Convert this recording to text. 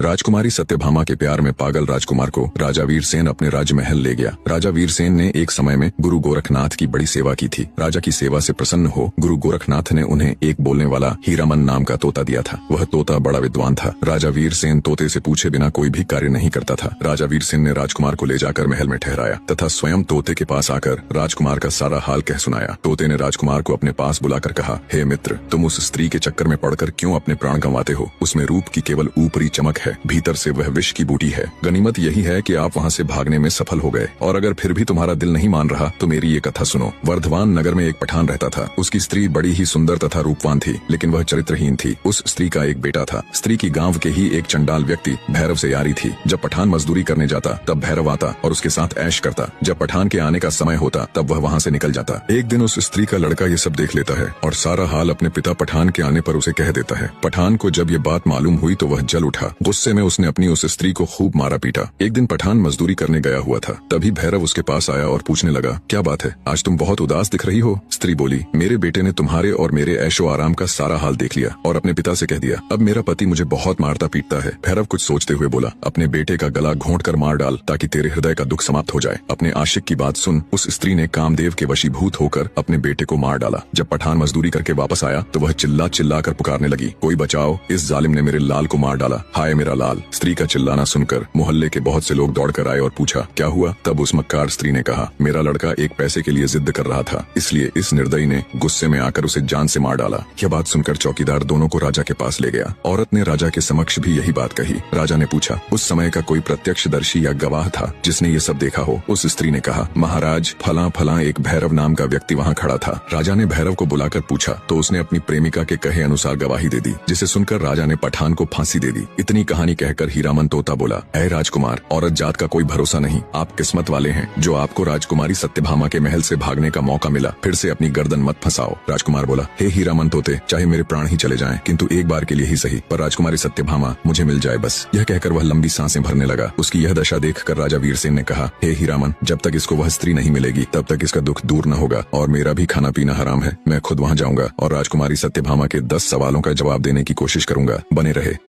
राजकुमारी सत्यभामा के प्यार में पागल राजकुमार को राजा वीरसेन अपने राजमहल ले गया। राजा वीरसेन ने एक समय में गुरु गोरखनाथ की बड़ी सेवा की थी। राजा की सेवा से प्रसन्न हो गुरु गोरखनाथ ने उन्हें एक बोलने वाला हीरामन नाम का तोता दिया था। वह तोता बड़ा विद्वान था। राजा वीरसेन तोते से पूछे बिना कोई भी कार्य नहीं करता था। राजा वीरसेन ने राजकुमार को ले जाकर महल में ठहराया तथा स्वयं तोते के पास आकर राजकुमार का सारा हाल कह सुनाया। तोते ने राजकुमार को अपने पास बुलाकर कहा, हे मित्र, तुम उस स्त्री के चक्कर में पड़कर क्यों अपने प्राण गंवाते हो? उसमें रूप की केवल ऊपरी चमक है, भीतर से वह विष की बूटी है। गनीमत यही है कि आप वहाँ से भागने में सफल हो गए। और अगर फिर भी तुम्हारा दिल नहीं मान रहा तो मेरी ये कथा सुनो। वर्धमान नगर में एक पठान रहता था। उसकी स्त्री बड़ी ही सुंदर तथा रूपवान थी, लेकिन वह चरित्रहीन थी। उस स्त्री का एक बेटा था। स्त्री की गांव के ही एक चंडाल व्यक्ति भैरव से यारी थी। जब पठान मजदूरी करने जाता तब भैरव आता और उसके साथ ऐश करता। जब पठान के आने का समय होता तब वह वहाँ से निकल जाता। एक दिन उस स्त्री का लड़का ये सब देख लेता है और सारा हाल अपने पिता पठान के आने पर उसे कह देता है। पठान को जब ये बात मालूम हुई तो वह जल उठा। गुस्से में उसने अपनी उस स्त्री को खूब मारा पीटा। एक दिन पठान मजदूरी करने गया हुआ था। तभी भैरव उसके पास आया और पूछने लगा, क्या बात है, आज तुम बहुत उदास दिख रही हो? स्त्री बोली, मेरे बेटे ने तुम्हारे और मेरे ऐशो आराम का सारा हाल देख लिया और अपने पिता से कह दिया, अब मेरा पति मुझे बहुत मारता पीटता है। भैरव कुछ सोचते हुए बोला, अपने बेटे का गला घोंट कर मार डाल ताकि तेरे हृदय का दुख समाप्त हो जाए। अपने आशिक की बात सुन उस स्त्री ने कामदेव के वशीभूत होकर अपने बेटे को मार डाला। जब पठान मजदूरी करके वापस आया तो वह चिल्ला चिल्ला कर पुकारने लगी, कोई बचाओ, इस जालिम ने मेरे लाल को मार डाला, हाय मेरा लाल। स्त्री का चिल्लाना सुनकर मोहल्ले के बहुत से लोग दौड़ कर आए और पूछा, क्या हुआ? तब उस मक्कार स्त्री ने कहा, मेरा लड़का एक पैसे के लिए जिद कर रहा था, इसलिए इस निर्दयी ने गुस्से में आकर उसे जान से मार डाला। यह बात सुनकर चौकीदार दोनों को राजा के पास ले गया। औरत ने राजा के समक्ष भी यही बात कही। राजा ने पूछा, उस समय का कोई प्रत्यक्षदर्शी या गवाह था जिसने ये सब देखा हो? उस स्त्री ने कहा, महाराज, फला फला एक भैरव नाम का व्यक्ति वहाँ खड़ा था। राजा ने भैरव को बुलाकर पूछा तो उसने अपनी प्रेमिका के कहे अनुसार गवाही दे दी, जिसे सुनकर राजा ने पठान को फांसी दे दी। इतनी कहानी कहकर हीरामन तोता बोला, ऐ राजकुमार, औरत जात का कोई भरोसा नहीं। आप किस्मत वाले हैं जो आपको राजकुमारी सत्यभामा के महल से भागने का मौका मिला। फिर से अपनी गर्दन मत फंसाओ। राजकुमार बोला, हे हीरामन तोते, चाहे मेरे प्राण ही चले जाएं, किंतु एक बार के लिए ही सही, पर राजकुमारी सत्यभामा मुझे मिल जाए बस। यह कहकर वह लंबी सांसें भरने लगा। उसकी यह दशा देखकर राजा वीरसेन ने कहा, हे हीरामन, जब तक इसको वह स्त्री नहीं मिलेगी तब तक इसका दुख दूर न होगा और मेरा भी खाना पीना हराम है। मैं खुद वहाँ जाऊंगा और राजकुमारी सत्यभामा के 10 सवालों का जवाब देने की कोशिश करूंगा। बने रहे।